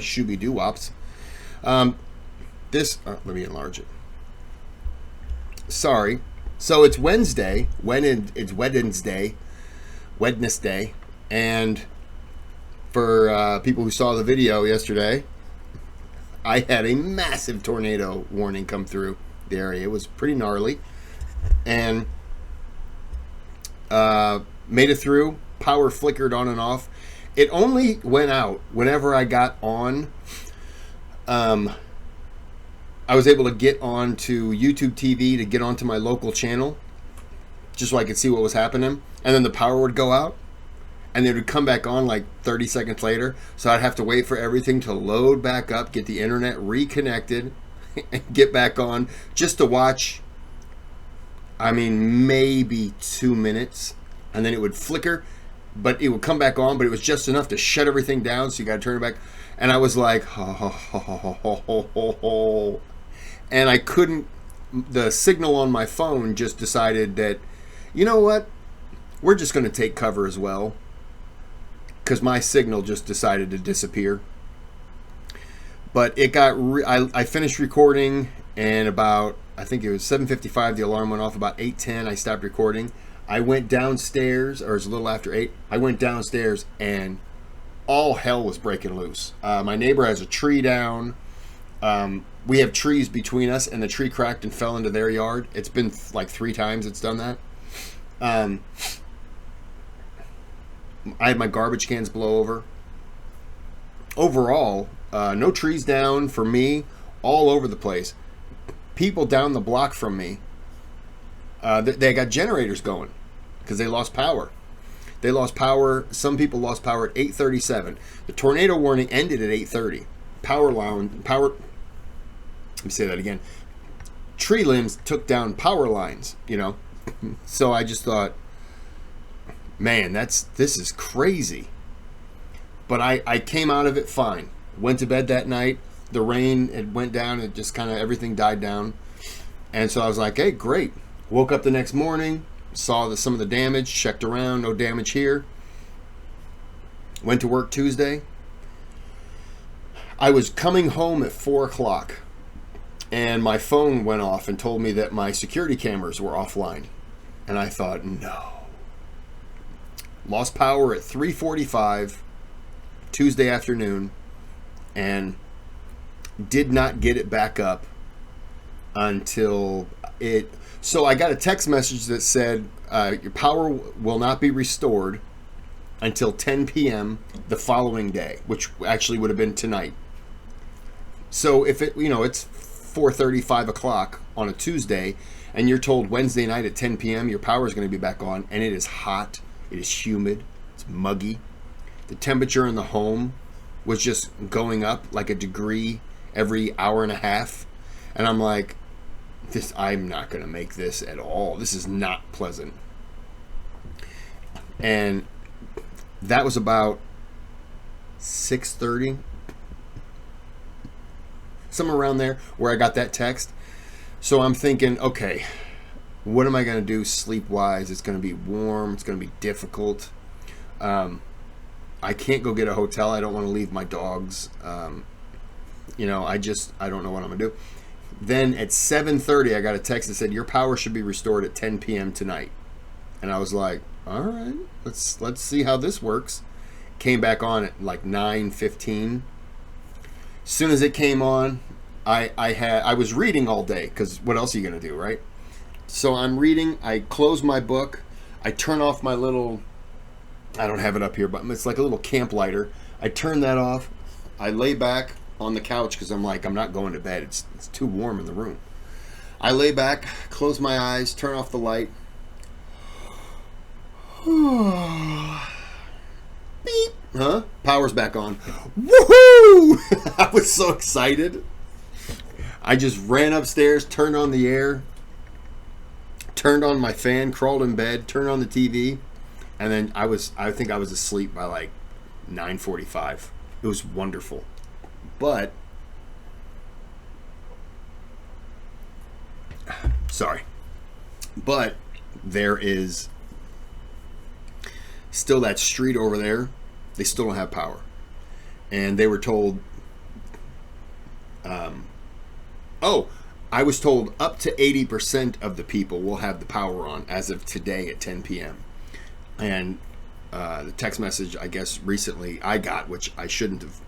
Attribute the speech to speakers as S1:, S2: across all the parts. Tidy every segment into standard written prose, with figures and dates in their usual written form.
S1: Shooby doo wops. Let me enlarge it. Sorry. So it's Wednesday. It's Wednesday, and for people who saw the video yesterday, I had a massive tornado warning come through the area. It was pretty gnarly, and made it through. Power flickered on and off. It only went out whenever I got on. I was able to get onto YouTube TV to get onto my local channel, just so I could see what was happening. And then the power would go out, and it would come back on like 30 seconds later. So I'd have to wait for everything to load back up, get the internet reconnected, and get back on just to watch. I mean, maybe 2 minutes, and then it would flicker, but it would come back on, but it was just enough to shut everything down, so you got to turn it back. And I was like, and I couldn't, the signal on my phone just decided that, you know what, we're just going to take cover as well, because my signal just decided to disappear. But it got, I finished recording, and about, I think it was 7:55, the alarm went off. About 8:10, I stopped recording. I went downstairs, or it was a little after 8. I went downstairs, and all hell was breaking loose. My neighbor has a tree down. We have trees between us, and the tree cracked and fell into their yard. It's been like 3 times it's done that. I had my garbage cans blow over. Overall, no trees down for me, all over the place. People down the block from me, they got generators going because they lost power. They lost power. Some people lost power at 8:37. The tornado warning ended at 8:30. Let me say that again. Tree limbs took down power lines, So I just thought, man, this is crazy. But I came out of it fine. Went to bed that night. The rain, it went down. It just kind of, everything died down. And so I was like, hey, great. Woke up the next morning, saw some of the damage, checked around, no damage here. Went to work Tuesday. I was coming home at 4 o'clock, and my phone went off and told me that my security cameras were offline. And I thought, no. Lost power at 3:45 Tuesday afternoon, and did not get it back up until it... So I got a text message that said, your power will not be restored until 10 p.m. the following day, which actually would have been tonight. So if it, it's 4:30, 5 o'clock on a Tuesday, and you're told Wednesday night at 10 p.m. your power is going to be back on, and it is hot, it is humid, it's muggy. The temperature in the home was just going up like a degree every hour and a half. And I'm like, I'm not going to make this at all. This is not pleasant. And that was about 6:30, somewhere around there, where I got that text. So I'm thinking, okay, what am I going to do sleep-wise? It's going to be warm. It's going to be difficult. I can't go get a hotel. I don't want to leave my dogs. I don't know what I'm going to do. Then at 7:30, I got a text that said, your power should be restored at 10 p.m. tonight. And I was like, all right, let's see how this works. Came back on at like 9:15. As soon as it came on, I was reading all day, because what else are you going to do, right? So I'm reading. I close my book. I turn off my little... I don't have it up here, but it's like a little camp lighter. I turn that off. I lay back on the couch because I'm like, I'm not going to bed. It's too warm in the room. I lay back, close my eyes, turn off the light. Beep. Huh? Power's back on. Woohoo! I was so excited. I just ran upstairs, turned on the air, turned on my fan, crawled in bed, turned on the TV. And then I think I was asleep by like 9:45. It was wonderful. But, sorry. But there is still that street over there. They still don't have power. And they were told Oh, I was told up to 80% of the people will have the power on as of today at 10 p.m. And the text message, I guess, recently I got, which I shouldn't have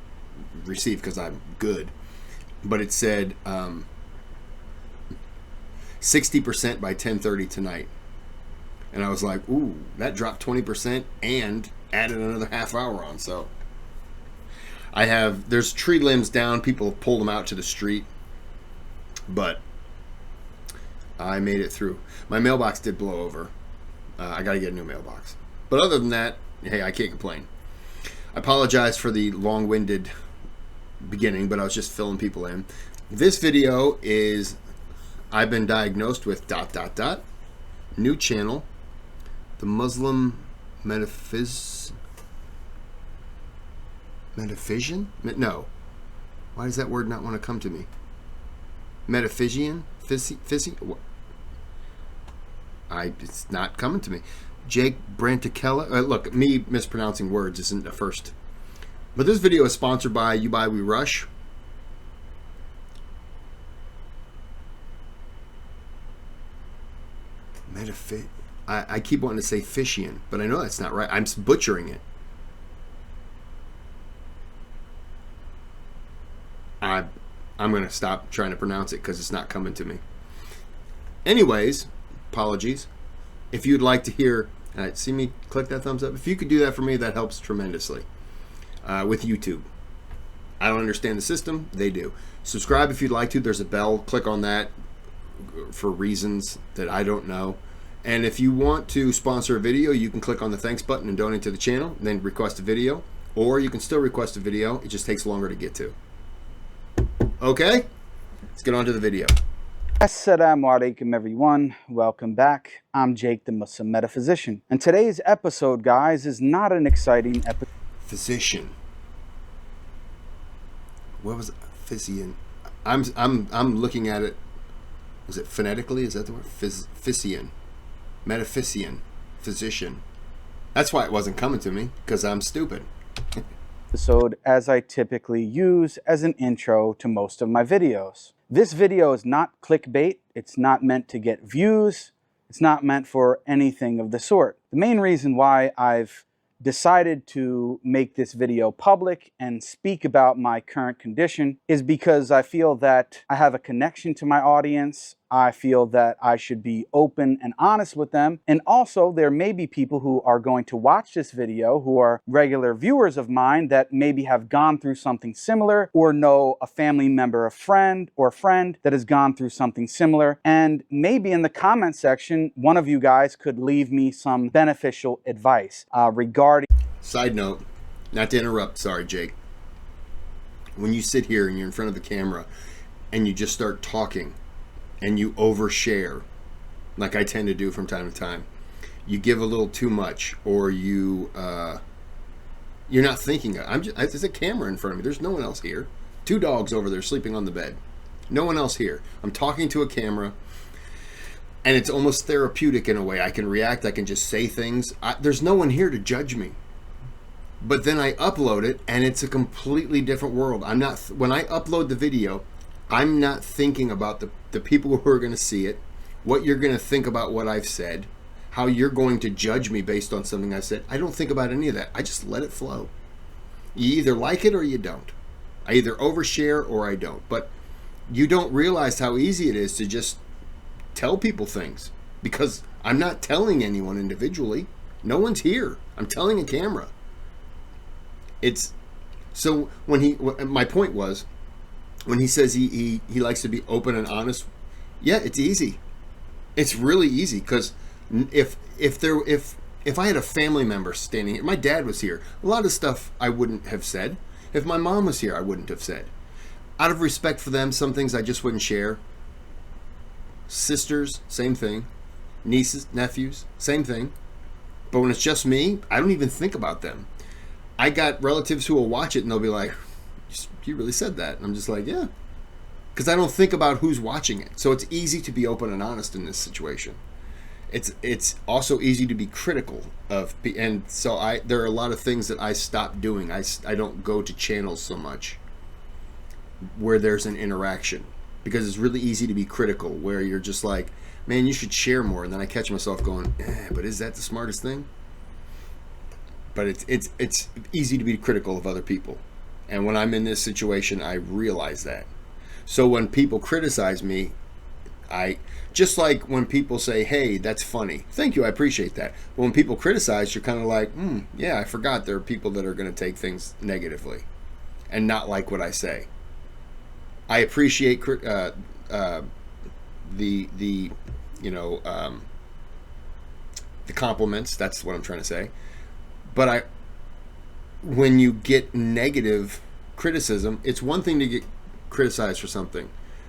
S1: received because I'm good, but it said 60% by 10:30 tonight. And I was like, ooh, that dropped 20% and added another half hour on. So there's tree limbs down. People have pulled them out to the street. But I made it through. My mailbox did blow over. I got to get a new mailbox. But other than that, hey, I can't complain. I apologize for the long-winded beginning, but I was just filling people in. This video is, I've been diagnosed with ... New channel, the Muslim Metaphysician? No. Why does that word not want to come to me? Metaphysician? It's not coming to me. Jake Branticella. Look, me mispronouncing words isn't the first. But this video is sponsored by YouBuyWeRush. I keep wanting to say Fishian, but I know that's not right. I'm butchering it. I'm going to stop trying to pronounce it because it's not coming to me. Anyways, apologies. If you'd like to hear, see me click that thumbs up. If you could do that for me, that helps tremendously with YouTube. I don't understand the system. They do. Subscribe if you'd like to. There's a bell. Click on that for reasons that I don't know. And if you want to sponsor a video, you can click on the thanks button and donate to the channel, then request a video. Or you can still request a video. It just takes longer to get to. Okay, let's get on to the video.
S2: Assalamu alaikum everyone, welcome back. I'm Jake the Muslim Metaphysician. And today's episode, guys, is not an exciting episode.
S1: Physician. What was it? Physician. I'm looking at it. Was it phonetically? Is that the word? Physician. Metaphysician. Physician. That's why it wasn't coming to me, because I'm stupid.
S2: Episode as I typically use as an intro to most of my videos. This video is not clickbait, it's not meant to get views, it's not meant for anything of the sort. The main reason why I've decided to make this video public and speak about my current condition is because I feel that I have a connection to my audience. I feel that I should be open and honest with them. And also, there may be people who are going to watch this video who are regular viewers of mine that maybe have gone through something similar or know a family member, a friend that has gone through something similar. And maybe in the comment section, one of you guys could leave me some beneficial advice regarding...
S1: Side note, not to interrupt, sorry, Jake. When you sit here and you're in front of the camera and you just start talking, and you overshare, like I tend to do from time to time, you give a little too much, or you're not thinking. There's a camera in front of me. There's no one else here. 2 dogs over there sleeping on the bed. No one else here. I'm talking to a camera, and it's almost therapeutic in a way. I can react. I can just say things. There's no one here to judge me. But then I upload it, and it's a completely different world. When I upload the video, I'm not thinking about the people who are going to see it, what you're going to think about what I've said, how you're going to judge me based on something I said. I don't think about any of that. I just let it flow. You either like it or you don't. I either overshare or I don't. But you don't realize how easy it is to just tell people things, because I'm not telling anyone individually. No one's here. I'm telling a camera. So my point was, when he says he likes to be open and honest, yeah, it's easy. It's really easy, because if I had a family member standing here, my dad was here, a lot of stuff I wouldn't have said. If my mom was here, I wouldn't have said. Out of respect for them, some things I just wouldn't share. Sisters, same thing. Nieces, nephews, same thing. But when it's just me, I don't even think about them. I got relatives who will watch it and they'll be like, you really said that. And I'm just like, yeah. Because I don't think about who's watching it. So it's easy to be open and honest in this situation. It's also easy to be critical of, and so there are a lot of things that I stopped doing. I don't go to channels so much. where there's an interaction, because it's really easy to be critical where you're just like, man, you should share more, and then I catch myself going, but is that the smartest thing? But it's easy to be critical of other people, and when I'm in this situation, I realize that. So when people criticize me, I just like when people say, hey, that's funny, thank you, I appreciate that. But when people criticize, you're kind of like, yeah, I forgot there are people that are going to take things negatively and not like what I say. I appreciate the compliments. That's what I'm trying to say. But when you get negative criticism, it's one thing to get criticized for something.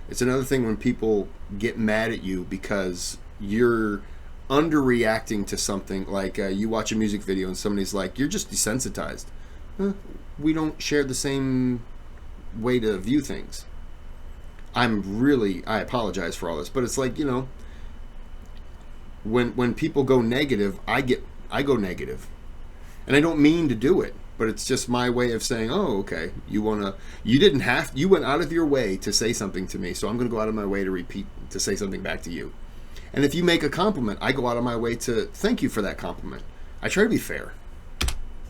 S1: It's another thing when people get mad at you because you're underreacting to something. Like you watch a music video and somebody's like, you're just desensitized. We don't share the same way to view things. I apologize for all this, but it's like, when people go negative, I go negative. And I don't mean to do it, but it's just my way of saying, oh, okay, you went out of your way to say something to me, so I'm going to go out of my way to say something back to you. And if you make a compliment, I go out of my way to thank you for that compliment. I try to be fair.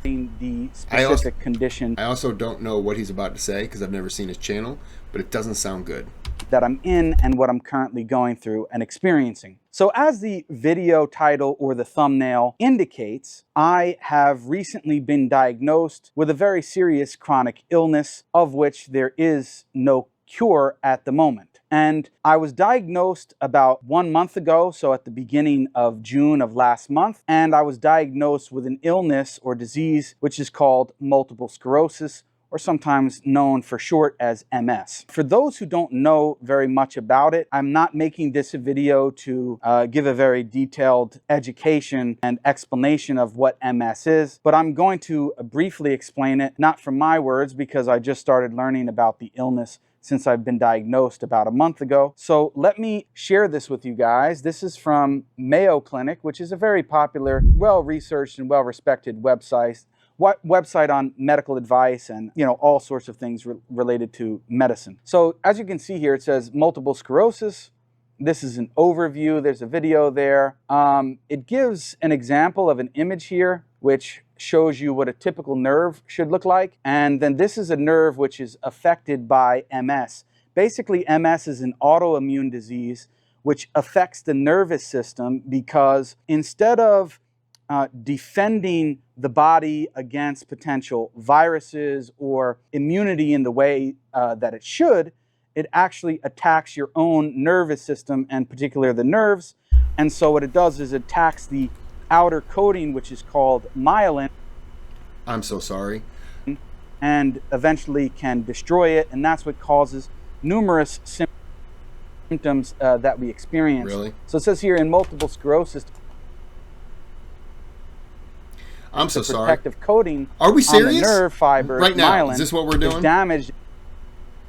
S2: The specific condition.
S1: I also don't know what he's about to say because I've never seen his channel, but it doesn't sound good.
S2: That I'm in and what I'm currently going through and experiencing. So as the video title or the thumbnail indicates, I have recently been diagnosed with a very serious chronic illness of which there is no cure at the moment. And I was diagnosed about 1 month ago, so at the beginning of June of last month, and I was diagnosed with an illness or disease which is called multiple sclerosis, or sometimes known for short as MS. For those who don't know very much about it, I'm not making this a video to give a very detailed education and explanation of what MS is, but I'm going to briefly explain it, not from my words, because I just started learning about the illness since I've been diagnosed about a month ago. So let me share this with you guys. This is from Mayo Clinic, which is a very popular, well-researched and well-respected website on medical advice and all sorts of things related to medicine. So as you can see here, it says multiple sclerosis. This is an overview. There's a video there. It gives an example of an image here which shows you what a typical nerve should look like, and then this is a nerve which is affected by MS. Basically, MS is an autoimmune disease which affects the nervous system because instead of defending the body against potential viruses or immunity in the way that it should, it actually attacks your own nervous system, and particularly the nerves. And so what it does is it attacks the outer coating, which is called myelin.
S1: I'm so sorry.
S2: And eventually can destroy it, and that's what causes numerous symptoms that we experience.
S1: Really?
S2: So it says here in multiple sclerosis,
S1: I'm so sorry.
S2: Protective coating.
S1: Are we serious?
S2: On the nerve fibers,
S1: right now,
S2: myelin,
S1: is this what we're doing?
S2: is damaged.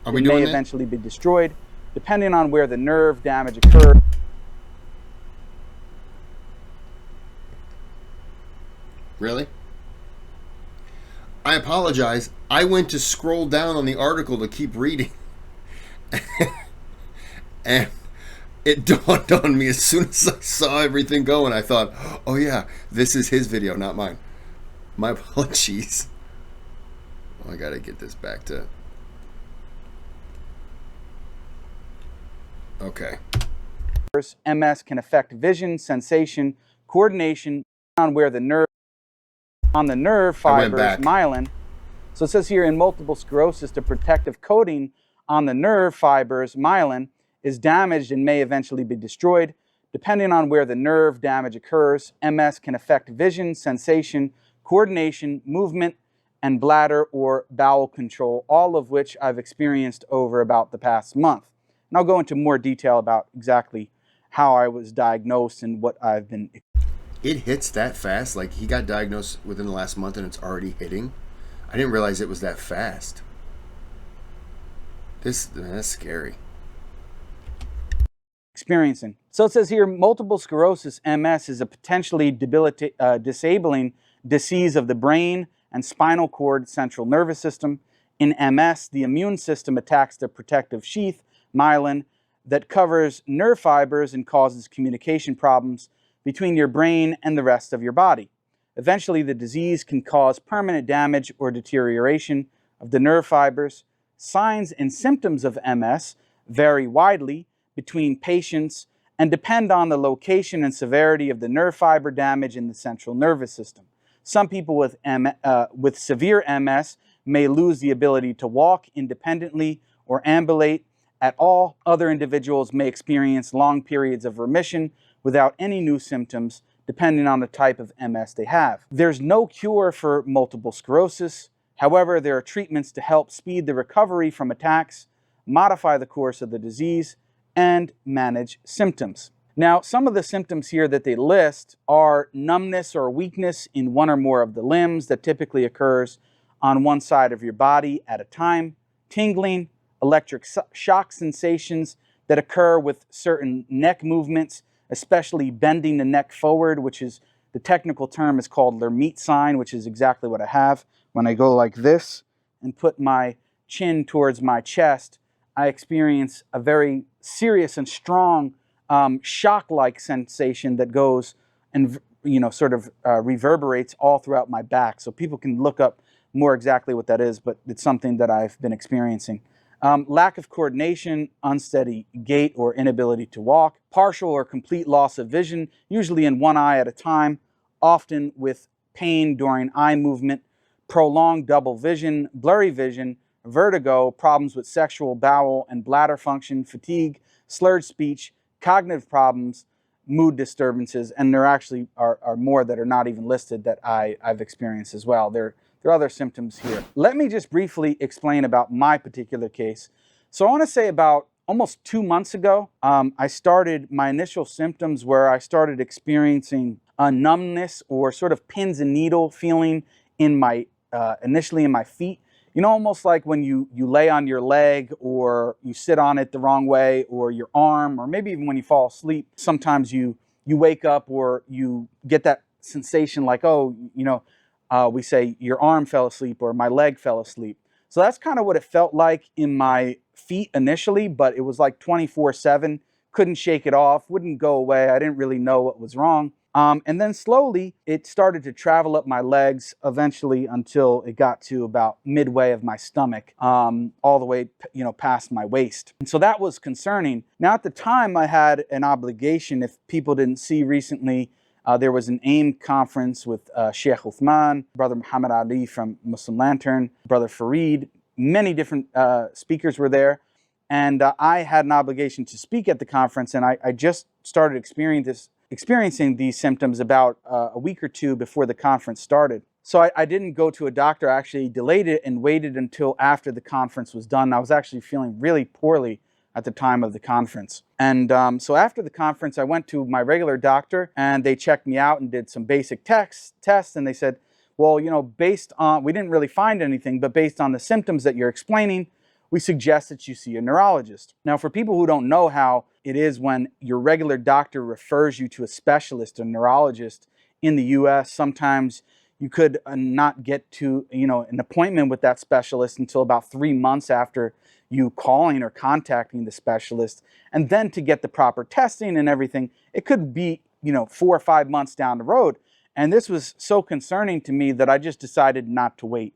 S1: Are we doing
S2: may
S1: it?
S2: Eventually be destroyed, depending on where the nerve damage occurs.
S1: Really? I apologize. I went to scroll down on the article to keep reading. And it dawned on me as soon as I saw everything going. I thought, oh yeah, this is his video, not mine. My apologies. I gotta get this back to... Okay.
S2: MS can affect vision, sensation, coordination, on where the nerve, on the nerve fibers, myelin. So it says here in multiple sclerosis, the protective coating on the nerve fibers, myelin, is damaged and may eventually be destroyed. Depending on where the nerve damage occurs, MS can affect vision, sensation, coordination, movement, and bladder or bowel control, all of which I've experienced over about the past month. And I'll go into more detail about exactly how I was diagnosed and what I've been.
S1: It hits that fast? Like he got diagnosed within the last month and it's already hitting? I didn't realize it was that fast. That's scary.
S2: Experiencing. So it says here, multiple sclerosis, MS, is a potentially disabling disease of the brain and spinal cord central nervous system. In MS, the immune system attacks the protective sheath, myelin, that covers nerve fibers and causes communication problems between your brain and the rest of your body. Eventually, the disease can cause permanent damage or deterioration of the nerve fibers. Signs and symptoms of MS vary widely between patients and depend on the location and severity of the nerve fiber damage in the central nervous system. Some people with severe MS may lose the ability to walk independently or ambulate at all. Other individuals may experience long periods of remission without any new symptoms, depending on the type of MS they have. There's no cure for multiple sclerosis. However, there are treatments to help speed the recovery from attacks, modify the course of the disease, and manage symptoms. Now, some of the symptoms here that they list are numbness or weakness in one or more of the limbs that typically occurs on one side of your body at a time, tingling, electric shock sensations that occur with certain neck movements, especially bending the neck forward, which is, the technical term is called Lermite sign, which is exactly what I have. When I go like this and put my chin towards my chest, I experience a very serious and strong shock-like sensation that goes and sort of reverberates all throughout my back. So people can look up more exactly what that is, but it's something that I've been experiencing. Lack of coordination, unsteady gait or inability to walk, partial or complete loss of vision, usually in one eye at a time, often with pain during eye movement, prolonged double vision, blurry vision, vertigo, problems with sexual, bowel, and bladder function, fatigue, slurred speech, cognitive problems, mood disturbances, and there actually are more that are not even listed that I've experienced as well. There are other symptoms here. Let me just briefly explain about my particular case. So I want to say about almost 2 months ago, I started my initial symptoms where I started experiencing a numbness or sort of pins and needle feeling in my, initially in my feet. You know, almost like when you lay on your leg or you sit on it the wrong way, or your arm, or maybe even when you fall asleep, sometimes you wake up or you get that sensation like, oh, we say your arm fell asleep or my leg fell asleep. So that's kind of what it felt like in my feet initially, but it was like 24/7, couldn't shake it off, wouldn't go away. I didn't really know what was wrong. And then slowly it started to travel up my legs eventually until it got to about midway of my stomach, all the way, past my waist. And so that was concerning. Now at the time I had an obligation, if people didn't see recently, there was an AIM conference with Sheikh Uthman, Brother Muhammad Ali from Muslim Lantern, Brother Fareed, many different speakers were there. And I had an obligation to speak at the conference, and I just started experiencing these symptoms about a week or two before the conference started. So I didn't go to a doctor. I actually delayed it and waited until after the conference was done. I was actually feeling really poorly at the time of the conference. And so after the conference, I went to my regular doctor and they checked me out and did some basic tests. And they said, well, based on, we didn't really find anything, but based on the symptoms that you're explaining, we suggest that you see a neurologist. Now, for people who don't know how it is when your regular doctor refers you to a specialist, a neurologist in the US, sometimes you could not get to an appointment with that specialist until about 3 months after you calling or contacting the specialist. And then to get the proper testing and everything, it could be 4 or 5 months down the road. And this was so concerning to me that I just decided not to wait.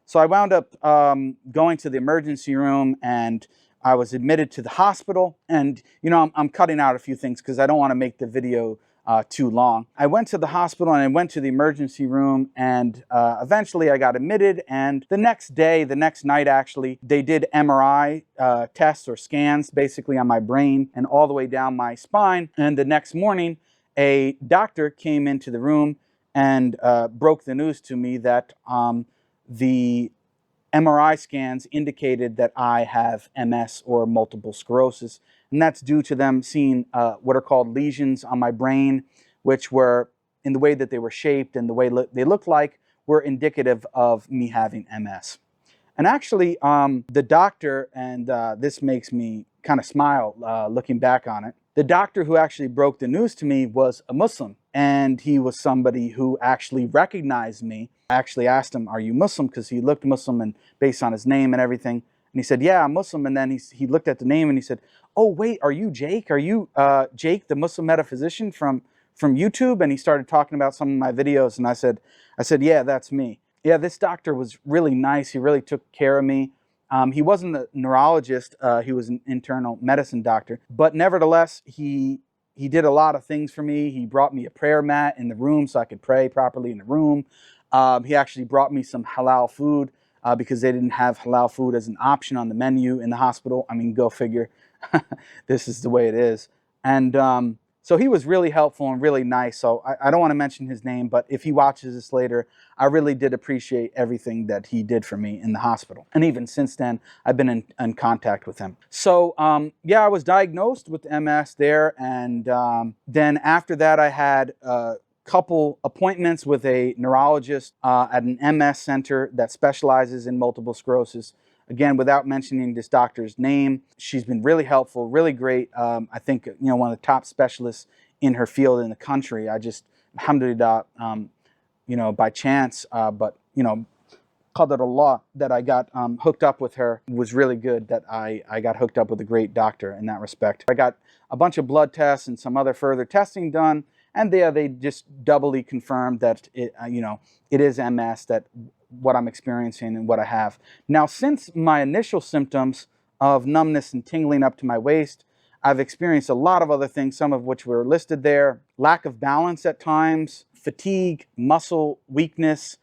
S2: So I wound up going to the emergency room, and I was admitted to the hospital. And I'm cutting out a few things because I don't want to make the video too long. I went to the hospital and I went to the emergency room, and eventually I got admitted. And the next night actually, they did MRI tests or scans basically on my brain and all the way down my spine. And the next morning, a doctor came into the room and broke the news to me that the MRI scans indicated that I have MS or multiple sclerosis, and that's due to them seeing what are called lesions on my brain, which were, in the way that they were shaped and the way they looked like, were indicative of me having MS. And actually, the doctor, and this makes me kind of smile looking back on it, the doctor who actually broke the news to me was a Muslim. and he was somebody who actually recognized me. I actually asked him, "Are you Muslim?" Because he looked Muslim, and based on his name and everything. And he said, "Yeah, I'm Muslim." And then he looked at the name and he said, "Oh, wait, are you Jake? Are you Jake, the Muslim metaphysician from YouTube?" And he started talking about some of my videos. And I said, "Yeah, that's me." Yeah, this doctor was really nice. He really took care of me. He wasn't a neurologist. He was an internal medicine doctor. But nevertheless, he did a lot of things for me. He brought me a prayer mat in the room so I could pray properly in the room. He actually brought me some halal food because they didn't have halal food as an option on the menu in the hospital. I mean, go figure. This is the way it is. And so he was really helpful and really nice. So I don't want to mention his name, but if he watches this later, I really did appreciate everything that he did for me in the hospital. And even since then, I've been in contact with him. So yeah, I was diagnosed with MS there. And then after that, I had couple appointments with a neurologist at an MS center that specializes in multiple sclerosis. Again, without mentioning this doctor's name, she's been really helpful, really great. I think, one of the top specialists in her field in the country. I just, alhamdulillah, by chance, but, Qadarullah, that I got hooked up with her. It was really good that I got hooked up with a great doctor in that respect. I got a bunch of blood tests and some other further testing done. And there they just doubly confirmed that it is MS, that what I'm experiencing and what I have. Now, since my initial symptoms of numbness and tingling up to my waist, I've experienced a lot of other things, some of which were listed there. Lack of balance at times, fatigue, muscle weakness,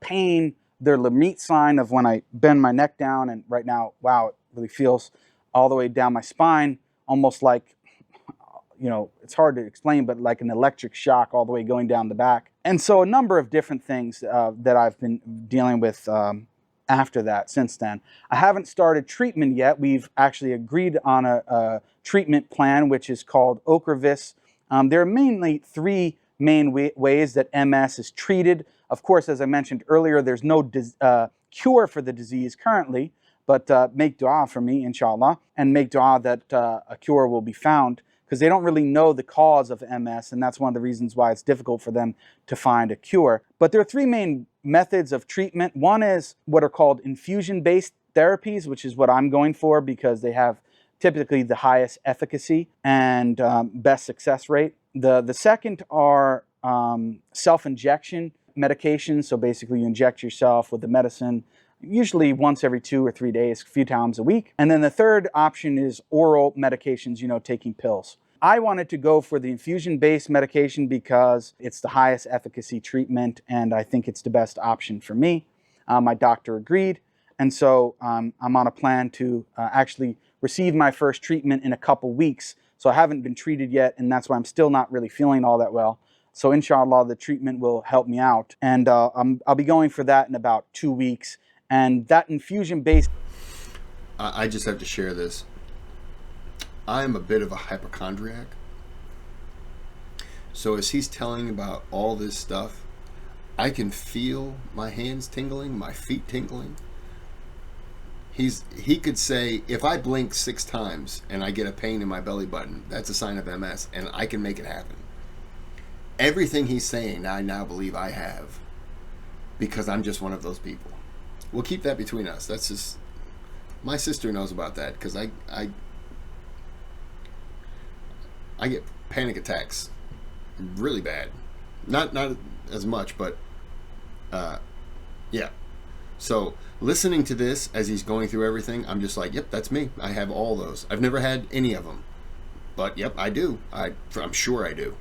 S2: pain, the Lemite sign of when I bend my neck down, and right now, wow, it really feels all the way down my spine, almost like, it's hard to explain, but like an electric shock all the way going down the back. And so a number of different things that I've been dealing with after that, since then. I haven't started treatment yet. We've actually agreed on a treatment plan, which is called Ocrevus. There are mainly three main ways that MS is treated. Of course, as I mentioned earlier, there's no cure for the disease currently, but make dua for me, inshallah, and make dua that a cure will be found, because they don't really know the cause of MS, and that's one of the reasons why it's difficult for them to find a cure. But there are three main methods of treatment. One is what are called infusion-based therapies, which is what I'm going for because they have typically the highest efficacy and best success rate. The second are self-injection medications. So basically you inject yourself with the medicine, usually once every 2 or 3 days, a few times a week. And then the third option is oral medications, taking pills. I wanted to go for the infusion-based medication because it's the highest efficacy treatment, and I think it's the best option for me. My doctor agreed, and so I'm on a plan to actually receive my first treatment in a couple weeks. So I haven't been treated yet, and that's why I'm still not really feeling all that well. So inshallah, the treatment will help me out. And I'll be going for that in about 2 weeks. And that infusion-based...
S1: I just have to share this. I'm a bit of a hypochondriac. So as he's telling about all this stuff, I can feel my hands tingling, my feet tingling. He could say, if I blink 6 times and I get a pain in my belly button, that's a sign of MS, and I can make it happen. Everything he's saying, I now believe I have, because I'm just one of those people. We'll keep that between us. That's just, my sister knows about that, because I get panic attacks really bad. Not as much, but yeah. So listening to this as he's going through everything, I'm just like, yep, that's me. I have all those. I've never had any of them, but yep, I do. I'm sure I do.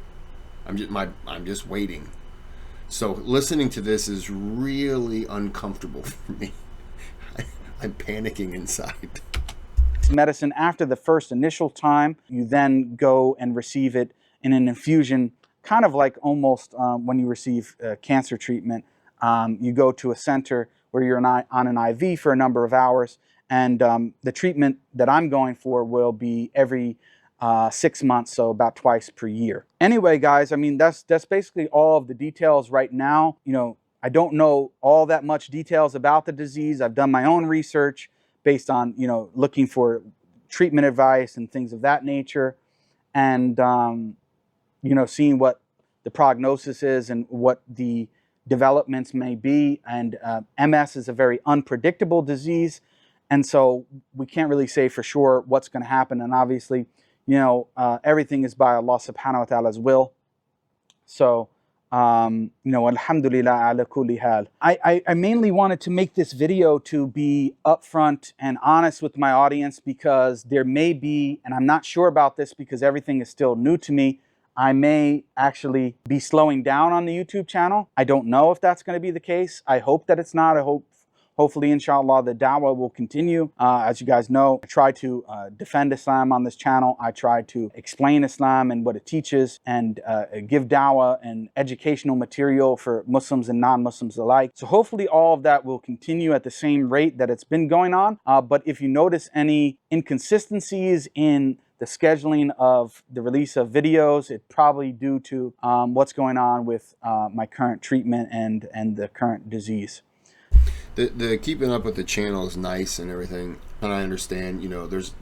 S1: I'm just waiting. So listening to this is really uncomfortable for me. I'm panicking inside.
S2: Medicine, after the first initial time, you then go and receive it in an infusion, kind of like almost when you receive cancer treatment. You go to a center where you're on an IV for a number of hours, and the treatment that I'm going for will be every 6 months, so about twice per year. Anyway, guys, I mean, that's basically all of the details right now. I don't know all that much details about the disease. I've done my own research based on, looking for treatment advice and things of that nature, and, seeing what the prognosis is and what the developments may be. And MS is a very unpredictable disease, and so we can't really say for sure what's going to happen. And obviously, you know, everything is by Allah subhanahu wa ta'ala's will. So, you know, alhamdulillah ala kulli hal. I mainly wanted to make this video to be upfront and honest with my audience, because there may be, and I'm not sure about this because everything is still new to me, I may actually be slowing down on the YouTube channel. I don't know if that's going to be the case. I hope that it's not. Hopefully, inshallah, the da'wah will continue. As you guys know, I try to defend Islam on this channel. I try to explain Islam and what it teaches, and give da'wah and educational material for Muslims and non-Muslims alike. So hopefully all of that will continue at the same rate that it's been going on. But if you notice any inconsistencies in the scheduling of the release of videos, it's probably due to what's going on with my current treatment and the current disease.
S1: The keeping up with the channel is nice and everything, and I understand, you know, there's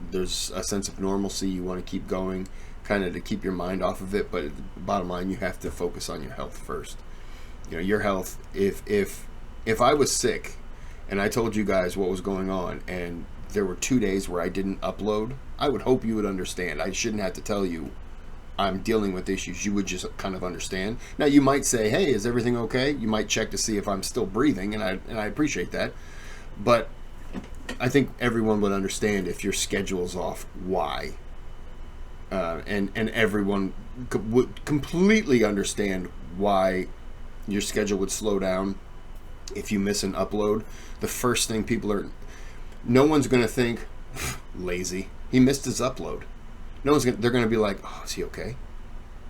S1: a sense of normalcy. You want to keep going, kind of to keep your mind off of it, but bottom line, you have to focus on your health first. You know, your health. If I was sick and I told you guys what was going on and there were 2 days where I didn't upload, I would hope you would understand. I shouldn't have to tell you I'm dealing with issues. You would just kind of understand. Now, you might say, hey, is everything okay? You might check to see if I'm still breathing, and I appreciate that. But I think everyone would understand if your schedule's off, why. And everyone would completely understand why your schedule would slow down if you miss an upload. The first thing no one's going to think, lazy, he missed his upload. No one's they're going to be like, oh, is he okay?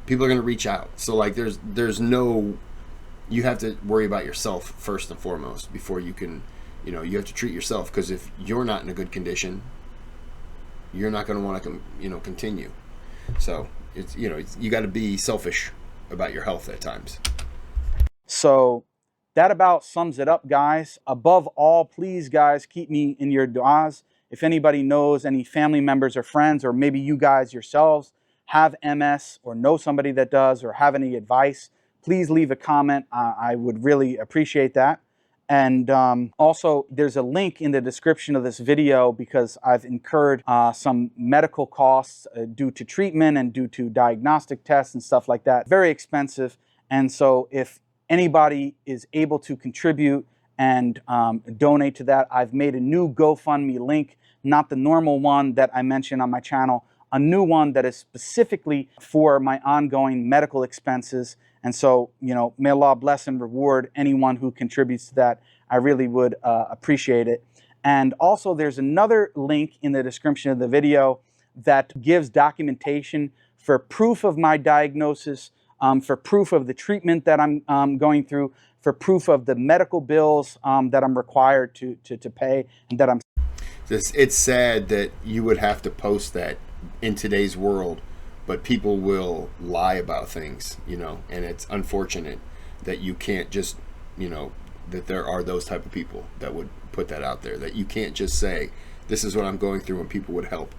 S1: People are going to reach out. So like there's no, you have to worry about yourself first and foremost before you can, you know, you have to treat yourself, because if you're not in a good condition, you're not going to want to, you know, continue. So it's, you know, you got to be selfish about your health at times.
S2: So that about sums it up, guys. Above all, please, guys, keep me in your du'as. If anybody knows any family members or friends, or maybe you guys yourselves have MS or know somebody that does, or have any advice, please leave a comment. I would really appreciate that. And also, there's a link in the description of this video, because I've incurred some medical costs due to treatment and due to diagnostic tests and stuff like that. Very expensive. And so if anybody is able to contribute and donate to that, I've made a new GoFundMe link, not the normal one that I mentioned on my channel, a new one that is specifically for my ongoing medical expenses. And so, you know, may Allah bless and reward anyone who contributes to that. I really would appreciate it. And also, there's another link in the description of the video that gives documentation for proof of my diagnosis, for proof of the treatment that I'm going through, for proof of the medical bills that I'm required to pay, and that I'm.
S1: It's sad that you would have to post that in today's world, but people will lie about things, you know, and it's unfortunate that you can't just, you know, that there are those type of people that would put that out there, that you can't just say, this is what I'm going through, and people would help.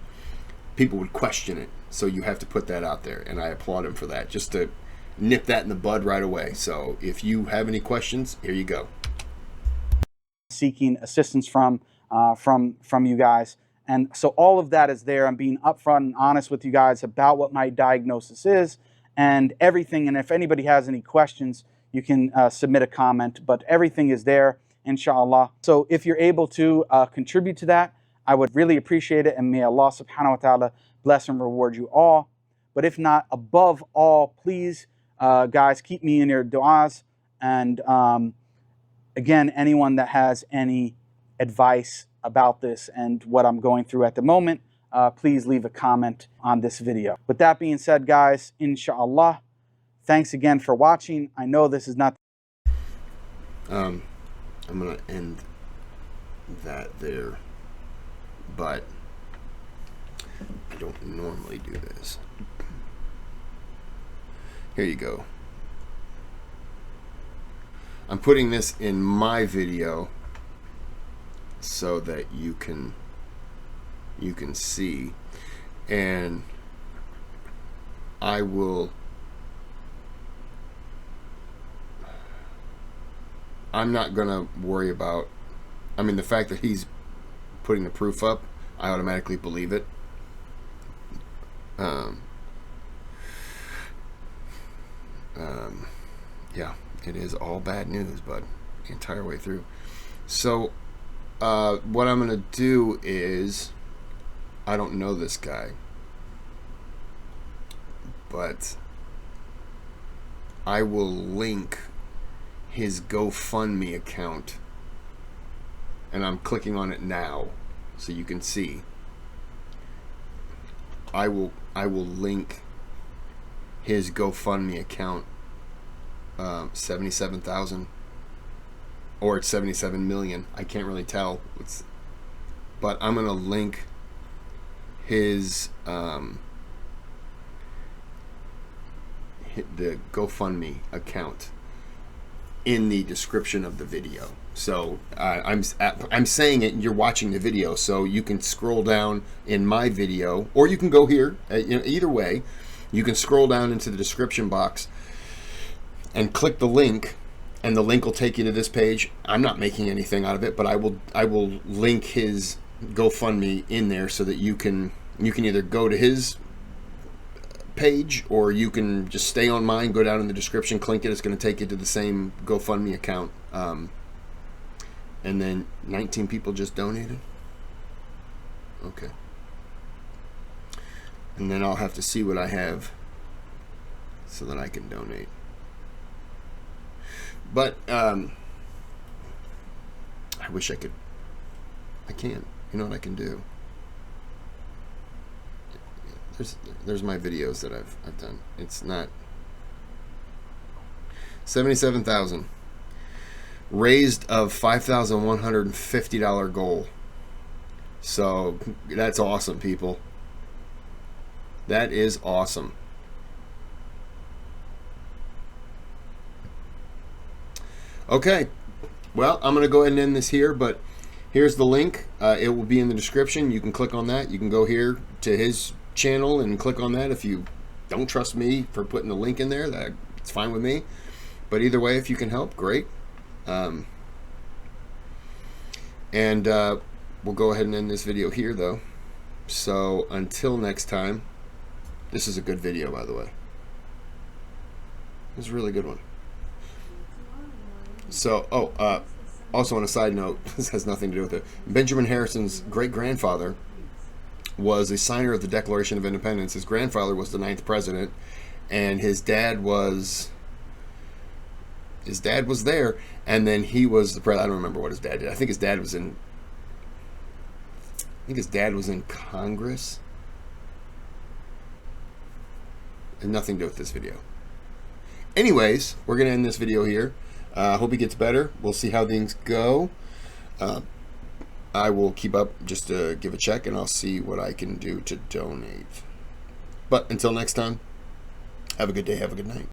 S1: People would question it, so you have to put that out there, and I applaud him for that, just to nip that in the bud right away. So if you have any questions, here you go.
S2: Seeking assistance from you guys. And so all of that is there. I'm being upfront and honest with you guys about what my diagnosis is and everything. And if anybody has any questions, you can submit a comment, but everything is there, inshallah. So if you're able to contribute to that, I would really appreciate it. And may Allah subhanahu wa ta'ala bless and reward you all. But if not, above all, please, guys, keep me in your du'as. And again, anyone that has any advice about this and what I'm going through at the moment, please leave a comment on this video. With that being said, guys, inshallah, thanks again for watching. I know this is not...
S1: I'm going to end that there, but I don't normally do this. Here you go. I'm putting this in my video so that you can see, and I will I'm not gonna worry about. I mean, the fact that he's putting the proof up, I automatically believe it. Yeah, it is all bad news, bud, the entire way through. So, what I'm gonna do is, I don't know this guy, but I will link his GoFundMe account, and I'm clicking on it now so you can see. I will link his GoFundMe account, 77,000, or it's 77 million. I can't really tell. But I'm gonna link his the GoFundMe account in the description of the video. So I'm saying it, and you're watching the video, so you can scroll down in my video, or you can go here. Either way, you can scroll down into the description box and click the link, and the link will take you to this page. I'm not making anything out of it, but I will link his GoFundMe in there so that you can either go to his page, or you can just stay on mine, go down in the description, click it. It's going to take you to the same GoFundMe account. And then 19 people just donated. Okay. And then I'll have to see what I have so that I can donate. But I wish I could. I can't. You know what I can do? There's my videos that I've done. It's not 77,000 raised of $5,150 goal. So that's awesome, people. That is awesome. Okay, well, I'm gonna go ahead and end this here, but here's the link. It will be in the description. You can click on that. You can go here to his channel and click on that. If you don't trust me for putting the link in there, that's fine with me. But either way, if you can help, great. We'll go ahead and end this video here, though. So until next time, this is a good video, by the way. It's a really good one. So, also on a side note, this has nothing to do with it. Benjamin Harrison's great-grandfather was a signer of the Declaration of Independence. His grandfather was the 9th president, and his dad was there, and then he was the president. I don't remember what his dad did. I think his dad was in Congress. And nothing to do with this video. Anyways, we're going to end this video here. I hope he gets better. We'll see how things go. I will keep up just to give a check, and I'll see what I can do to donate. But until next time, have a good day, have a good night.